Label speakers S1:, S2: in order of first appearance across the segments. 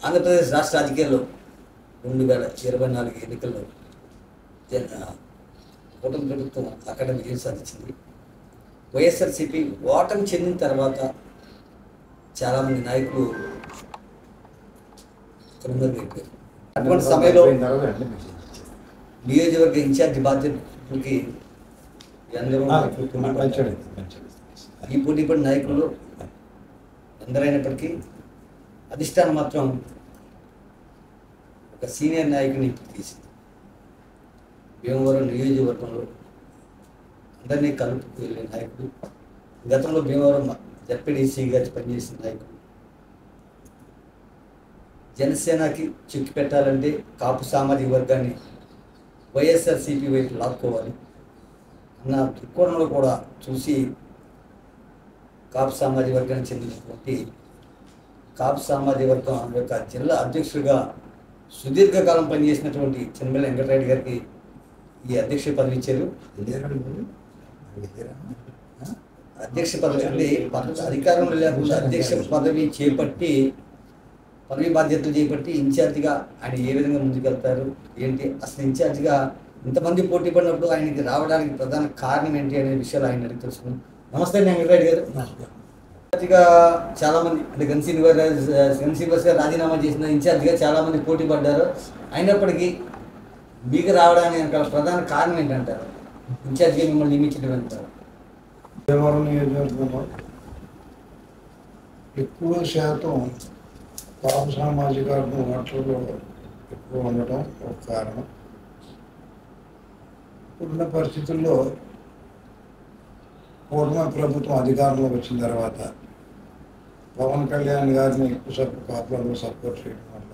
S1: ఆంధ్రప్రదేశ్ రాష్ట్ర రాజకీయాల్లో 2024 ఎన్నికల్లో కూటమి ప్రభుత్వం అక్కడ విజయం సాధించింది. వైఎస్ఆర్సీపీ ఓటమి చెందిన తర్వాత చాలామంది నాయకులు కనుమరుగైపోయారు. అటువంటి సమయంలో నియోజకవర్గ ఇన్ఛార్జి బాధ్యతలకి ఈ పోటీ పడిన నాయకులు ఎందరైనప్పటికీ అధిష్టానం మాత్రం ఒక సీనియర్ నాయకుని తీసింది. భీమవరం నియోజకవర్గంలో అందరినీ కలుపుకు వెళ్ళే నాయకుడు, గతంలో భీమవరం జడ్పీడీసీగా పనిచేసిన నాయకుడు, జనసేనకి చిక్కు పెట్టాలంటే కాపు సామాజిక వర్గాన్ని వైఎస్ఆర్సీపీ వైపు లాక్కోవాలి అన్న దృక్కోణంలో కూడా చూసి కాపు సామాజిక వర్గానికి చెందినటువంటి కాపు సామాజిక వర్గం యొక్క జిల్లా అధ్యక్షుడిగా సుదీర్ఘకాలం పనిచేసినటువంటి చెన్నమల్లి వెంకటరెడ్డి గారికి ఈ అధ్యక్ష పదవి ఇచ్చారు. అధ్యక్ష పదవి అంటే అధికారంలో లేకుండా అధ్యక్ష పదవి చేపట్టి పదవి బాధ్యతలు చేపట్టి ఇన్ఛార్జిగా ఆయన ఏ విధంగా ముందుకెళ్తారు ఏంటి, అసలు ఇన్ఛార్జిగా ఇంతమంది పోటీ పడినప్పుడు ఆయనకి రావడానికి ప్రధాన కారణం ఏంటి అనే విషయాలు ఆయన అడిగి తెలుసుకున్నాం. నమస్తే వెంకటరెడ్డి గారు. ఇన్ఛార్జిగా చాలామంది అంటే గన్ శ్రీనివాస్ గారు రాజీనామా చేసిన ఇన్ఛార్జిగా చాలామంది పోటీ పడ్డారు. అయినప్పటికీ మీకు రావడానికి ప్రధాన కారణం ఏంటంటారు? ఇన్ఛార్జిగా మిమ్మల్ని నియమించడం అంటారు?
S2: భీమవరం నియోజకవర్గంలో ఎక్కువ శాతం కాపు సామాజిక వర్గం ఓట్లలో ఎక్కువ ఉండటం ఒక కారణం. ఇప్పుడున్న పరిస్థితుల్లో కూటమి ప్రభుత్వం అధికారంలోకి వచ్చిన తర్వాత పవన్ కళ్యాణ్ గారిని ఎక్కువ కాపులలో సపోర్ట్ చేయడం వల్ల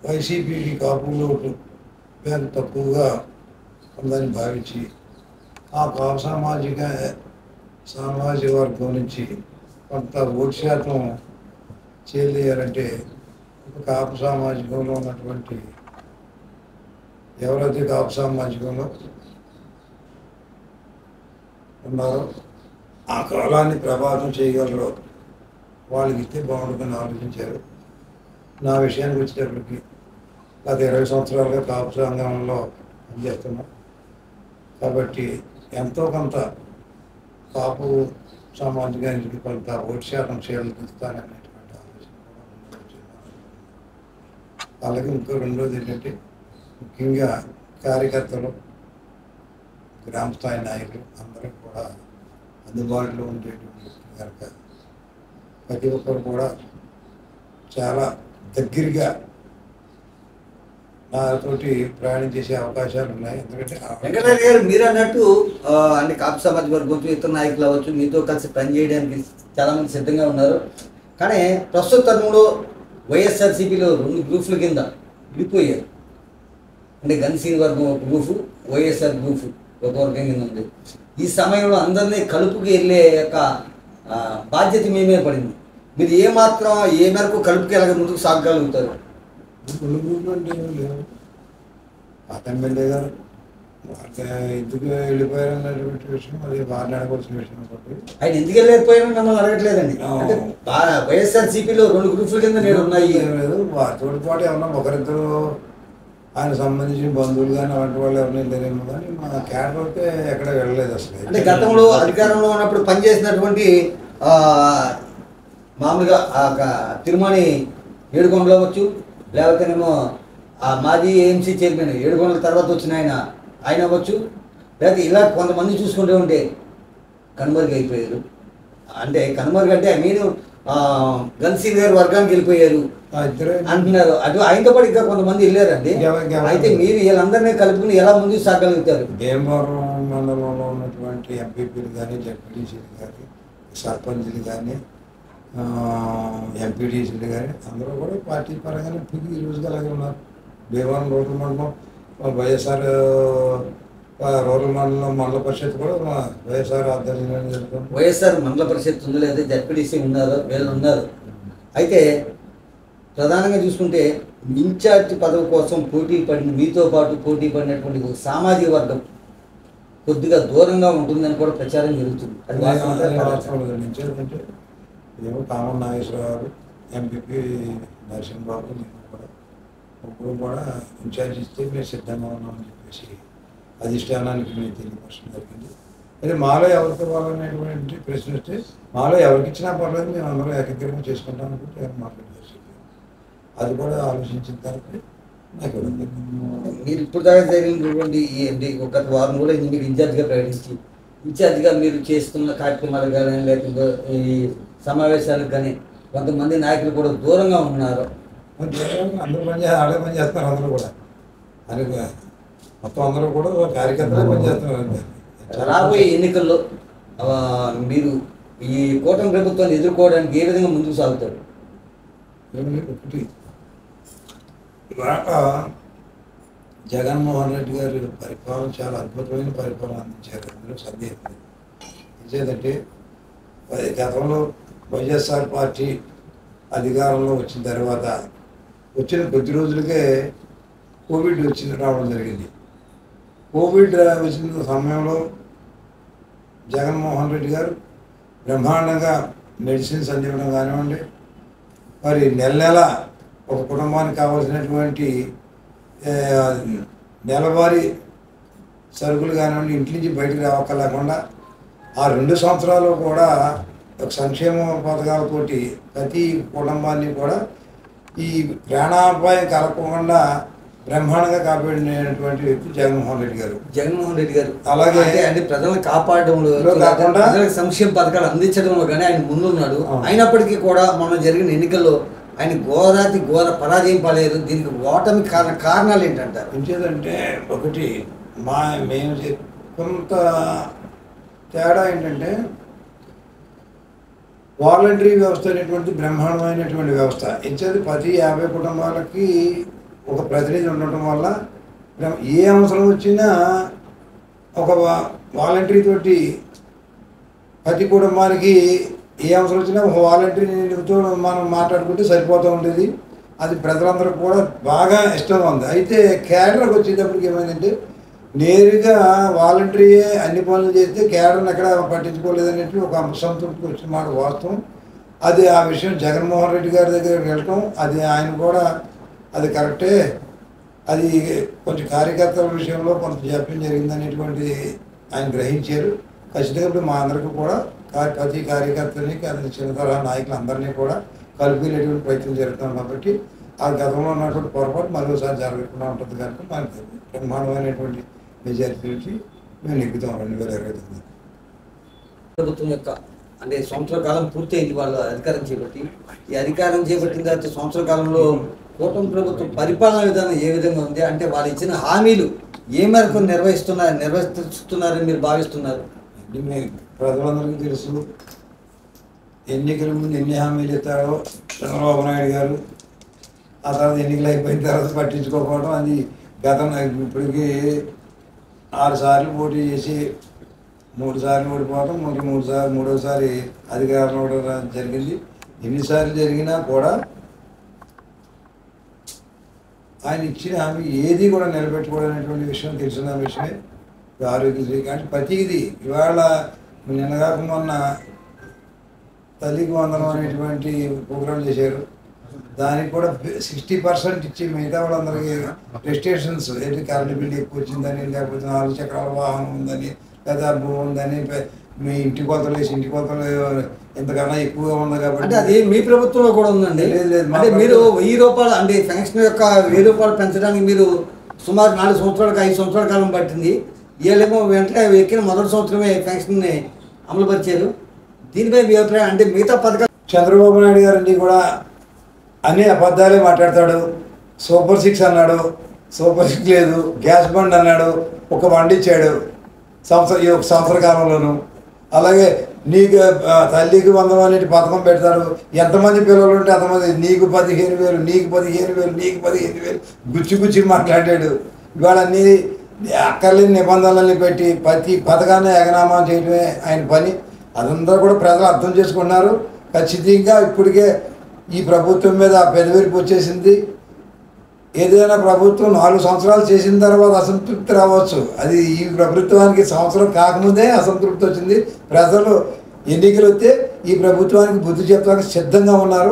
S2: వైసీపీకి కాపు ఓట్లు తక్కువగా ఉందని భావించి ఆ కాపు సామాజిక వర్గం నుంచి కొంత ఓటు శాతం చేయాలంటే కాపు సామాజికంలో ఉన్నటువంటి ఎవరైతే కాపు సామాజికంలో ఉన్నారో ఆ కాలాన్ని ప్రభావితం చేయగలరో వాళ్ళకి ఇస్తే బాగుంటుందని ఆలోచించారు. నా విషయానికి వచ్చేటప్పటికి గత 20 సంవత్సరాలుగా కాపు సంఘంలో పనిచేస్తున్నాం కాబట్టి ఎంతో కొంత కాపు సామాజికానికి కొంత ఓటు శాతం చేయాలనిస్తాననేటువంటి ఆలోచన అలాగే ఇంకో రెండోది ఏంటంటే ముఖ్యంగా కార్యకర్తలు, గ్రామ స్థాయి నాయకులు అందరూ కూడా అందుబాటులో ఉండేటువంటి కనుక ప్రతి ఒక్కరు కూడా చాలా దగ్గరగా నాతోటి ప్రయాణం చేసే అవకాశాలు ఉన్నాయి. ఎందుకంటే
S1: వెంకటరెడ్డి గారు మీరు అన్నట్టు అంటే కాపు సమాజ్ వర్గం ఇతర నాయకులు అవ్వచ్చు మీతో కలిసి పనిచేయడానికి చాలామంది సిద్ధంగా ఉన్నారు. కానీ ప్రస్తుత తరుణంలో వైఎస్ఆర్సీపీలో 2 గ్రూపుల కింద విడిపోయారు. అంటే గన్ శ్రీనివాస్ వర్గం ఒక గ్రూపు, వైఎస్ఆర్ గ్రూపు ఒక వర్గం కింద ఉంది. ఈ సమయంలో అందరినీ కలుపుకి వెళ్ళే యొక్క బాధ్యత మేమే పడింది. మీరు ఏ మేరకు కలుపుకి వెళ్ళక ముందుకు సాగగలుగుతారు?
S2: అంటే లేవు. పాత ఎమ్మెల్యే గారు ఎందుకు వెళ్ళిపోయారన్నటువంటి విషయం అది మాట్లాడవలసిన విషయం.
S1: ఆయన ఎందుకు వెళ్ళిపోయారని మిమ్మల్ని అడగట్లేదండి. అంటే వైఎస్ఆర్సీపీలో 2 గ్రూపుల కింద నేను ఉన్నాయి
S2: లేదు. వారితో పాటు ఏమన్నా ఒకరిద్దరు ఆయన సంబంధించిన బంధువులు కానీ అలాంటి వాళ్ళు ఎవరైనా తెలియదు కానీ మా క్యాడర్ అయితే ఎక్కడ వెళ్ళలేదు అసలు.
S1: అంటే గతంలో అధికారంలో ఉన్నప్పుడు పనిచేసినటువంటి మామూలుగా తిరుమణి ఏడుకొండలు అవ్వచ్చు, లేకపోతేనేమో మాజీ ఏఎంసీ చైర్మన్ 7 గంటల తర్వాత వచ్చిన ఆయన అవ్వచ్చు, లేకపోతే ఇలా కొంతమంది చూసుకుంటూ ఉంటే కనుమరుగు అయిపోయారు. అంటే కనుమరుగు అంటే గన్ శ్రీనివాస్ గారి వర్గానికి వెళ్ళిపోయారు అంటున్నారు. అటు ఆయనతో పాటు ఇంకా కొంతమంది వెళ్ళారండి. అయితే మీరు వీళ్ళందరినీ కలుపుకుని ఎలా ముందుకు సాగలుగుతారు?
S2: భీమవరం మండలంలో ఉన్నటువంటి ఎంపీపీలు కానీ, జడ్పీటీసీలు కానీ, సర్పంచ్లు కానీ, ఎంపీటీసీలు కానీ అందరూ కూడా పార్టీ పరంగానే ఈ రోజుగా అలాగే ఉన్నారు. భీమవరం రూరల్ మండలం వైఎస్ఆర్ రూరల్ మండలం మండల పరిషత్ కూడా వైఎస్ఆర్ ఆధ్వర్యంలో జరుగుతుంది.
S1: వైఎస్ఆర్ మండల పరిషత్ ఉంది, లేదా జడ్పీటీసీ ఉన్నారు, వీళ్ళు ఉన్నారు. అయితే ప్రధానంగా చూసుకుంటే ఇన్ఛార్జ్ పదవి కోసం మీతో పాటు పోటీ పడినటువంటి ఒక సామాజిక వర్గం కొద్దిగా దూరంగా ఉంటుందని కూడా ప్రచారం జరుగుతుంది. అది
S2: ఏమో కామన్ నాగేశ్వరరావు ఎంపీపీ నరసింహబాబు నేను కూడా ముగ్గురు కూడా ఇన్ఛార్జ్ ఇస్తే మేము సిద్ధంగా ఉన్నామని చెప్పేసి అధిష్టానానికి మేము తెలియపరచడం జరిగింది. అయితే మాలో ఎవరికి ఇవ్వాలనేటువంటి ప్రశ్న వస్తే మాలో ఎవరికి ఇచ్చినా పర్లేదు మేము అందరూ ఏకగ్రీవం చేసుకుంటాం అనుకుంటే మాట్లాడారు. అది కూడా ఆలోచించిన తర్వాత నాకు ఇవ్వడం జరిగింది.
S1: మీరు ఇప్పుడు దాకా జరిగినటువంటి ఒక వారం కూడా మీరు ఇన్ఛార్జ్గా ప్రకటించి ఇన్ఛార్జ్గా మీరు చేస్తున్న కార్యక్రమాలు కానీ లేకపోతే ఈ సమావేశాలకు కానీ కొంతమంది నాయకులు కూడా దూరంగా ఉన్నారు.
S2: అందరూ ఆడే పని చేస్తున్నారు. అందరూ కూడా అని మొత్తం అందరూ కూడా కార్యకర్తలే పనిచేస్తున్నారు.
S1: రాబోయే ఎన్నికల్లో మీరు ఈ కూటమి ప్రభుత్వాన్ని ఎదుర్కోవడానికి ఏ విధంగా ముందుకు సాగుతారు?
S2: ఒకటి ఇవాళ జగన్మోహన్ రెడ్డి గారి పరిపాలన చాలా అద్భుతమైన పరిపాలన అందించారు. అందులో సందేహం లేదు. ఏంటంటే గతంలో వైఎస్ఆర్ పార్టీ అధికారంలో వచ్చిన తర్వాత వచ్చిన కొద్ది రోజులకే కోవిడ్ రావడం జరిగింది. కోవిడ్ వచ్చిన సమయంలో జగన్మోహన్ రెడ్డి గారు బ్రహ్మాండంగా మెడిసిన్స్ అందివ్వడం కానివ్వండి, మరి నెల నెల ఒక కుటుంబానికి కావాల్సినటువంటి నెలవారీ సరుకులు కానివ్వండి ఇంటి నుంచి బయటకు రావక్కర్లేకుండా ఆ 2 సంవత్సరాలు కూడా ఒక సంక్షేమ పథకాలతోటి ప్రతి కుటుంబాన్ని కూడా ఈ ప్రాణాపాయం కలగకుండా బ్రహ్మాండంగా కాపాడినటువంటి వ్యక్తి జగన్మోహన్ రెడ్డి గారు. అలాగే
S1: అంటే ప్రజలను కాపాడడంలో కాకుండా ప్రజలకు సంక్షేమ పథకాలు అందించడంలో కానీ ఆయన ముందున్నాడు. అయినప్పటికీ కూడా మనం జరిగిన ఎన్నికల్లో ఆయన ఘోర పరాజయం పడలేదు. దీనికి ఓటమి కారణాలు ఏంటంటారు?
S2: ఏంటంటే ఒకటి మేము కొంత తేడా ఏంటంటే వాలంటరీ వ్యవస్థ అనేటువంటి బ్రహ్మాండమైనటువంటి వ్యవస్థ ఇచ్చేది. ప్రతి 50 కుటుంబాలకి ఒక ప్రతినిధి ఉండటం వల్ల ఏ అవసరం వచ్చినా ఒక వాలంటరీ తోటి ప్రతి కుటుంబానికి ఏ అవసరం వచ్చినా ఒక వాలంటరీతో మనం మాట్లాడుకుంటే సరిపోతూ ఉండేది. అది ప్రజలందరికీ కూడా బాగా ఇష్టంగా ఉంది. అయితే కేడర్కి వచ్చేటప్పటికి ఏమైందంటే నేరుగా వాలంటరీయే అన్ని పనులు చేస్తే కేడర్ని ఎక్కడ పట్టించుకోలేదనేది ఒక అసంతృప్తి వచ్చిన మాట వాస్తవం. అది ఆ విషయం జగన్మోహన్ రెడ్డి గారి దగ్గరికి వెళ్ళటం అది ఆయన కూడా అది కరెక్టే. అది కొంచెం కార్యకర్తల విషయంలో కొంత జాప్యం జరిగిందనేటువంటిది ఆయన గ్రహించారు. ఖచ్చితంగా ఇప్పుడు మా అందరికీ కూడా ప్రతి కార్యకర్తని చిన్న తరహా నాయకులందరినీ కూడా కలిపేటువంటి ప్రయత్నం జరుగుతాం కాబట్టి ఆ గతంలో ఉన్నటువంటి పొరపాటు మరోసారి జరగకుండా ఉంటుంది కనుక మనకి బ్రహ్మాండమైనటువంటి మెజారిటీ మేము నెగ్గుతాం 2029.
S1: ప్రభుత్వం యొక్క అంటే సంవత్సర కాలం పూర్తయింది వాళ్ళు అధికారం చేపట్టి. ఈ అధికారం చేపట్టిన తర్వాత సంవత్సర కాలంలో కూటమి ప్రభుత్వం పరిపాలనా విధానం ఏ విధంగా ఉంది? అంటే వాళ్ళు ఇచ్చిన హామీలు ఏ మేరకు నిర్వహిస్తున్నారని మీరు భావిస్తున్నారు?
S2: ప్రజలందరికీ తెలుసు. ఎన్నికల ముందు ఎన్ని హామీలు ఇస్తారో చంద్రబాబు నాయుడు గారు. ఆ తర్వాత ఎన్నికలు అయిపోయిన తర్వాత పట్టించుకోకపోవడం. అది గతం ఇప్పటికీ 6 సార్లు పోటీ చేసి 3 సార్లు ఓడిపోవడం, మూడోసారి అధికారంలో కూడా జరిగింది. ఎన్నిసార్లు జరిగినా కూడా ఆయన ఇచ్చిన హామీ ఏది కూడా నిలబెట్టుకోవడం విషయం తెలిసిన విషయమే. ఆరోగ్యశ్రీ కానీ ప్రతిదీ ఇవాళ నిన్నగాక మొన్న తల్లికి వందనం అనేటువంటి ప్రోగ్రాం చేశారు. దానికి కూడా 60% ఇచ్చి మిగతా వాళ్ళందరికీ రెస్ట్రిక్షన్స్ ఏంటి కరెంట్ బిల్లు ఎక్కువ వచ్చిందని, లేకపోతే 4 చక్రాల వాహనం ఉందని, లేదా భూమి ఉందని, మీ ఇంటి కొలతలు వేసి ఇంటి కొలతలు ఎంతకన్నా ఎక్కువగా ఉంది కాబట్టి
S1: అది మీ ప్రభుత్వంలో కూడా ఉందండి. అంటే మీరు 1000 రూపాయలు అంటే పెన్షన్ యొక్క 1000 రూపాయలు పెంచడానికి మీరు సుమారు 4 సంవత్సరాలకు 5 సంవత్సరాల కాలం పట్టింది. వీళ్ళేమో వెంటనే ఎక్కిన మొదటి సంవత్సరమే పెన్షన్ని అమలుపరిచారు. దీనిపై మీ అభిప్రాయం? అంటే మిగతా పథకాలు
S2: చంద్రబాబు నాయుడు గారిని కూడా అన్ని అబద్ధాలే మాట్లాడతాడు. సూపర్ 6 అన్నాడు, సూపర్ 6 లేదు. గ్యాస్ బండ్ అన్నాడు, ఒక బండి ఇచ్చాడు ఈ ఒక సంవత్సర కాలంలోనూ. అలాగే నీకు తల్లికి వందనం అనేది పథకం పెడతారు. ఎంతమంది పిల్లలు ఉంటే అంతమంది నీకు 15,000 నీకు 15,000 నీకు 15,000 గుచ్చి మాట్లాడాడు. ఇవాళ అన్ని అక్కర్లేని నిబంధనలని పెట్టి ప్రతి పథకాన్ని ఎగనామా చేయడమే ఆయన పని. అదంతా కూడా ప్రజలు అర్థం చేసుకున్నారు. ఖచ్చితంగా ఇప్పటికే ఈ ప్రభుత్వం మీద పెదవిరిపు వచ్చేసింది. ఏదైనా ప్రభుత్వం 4 సంవత్సరాలు చేసిన తర్వాత అసంతృప్తి రావచ్చు. అది ఈ ప్రభుత్వానికి సంవత్సరం కాకముందే అసంతృప్తి వచ్చింది. ప్రజలు ఎన్నికలు వస్తే ఈ ప్రభుత్వానికి బుద్ధి చెప్పడానికి సిద్ధంగా ఉన్నారు.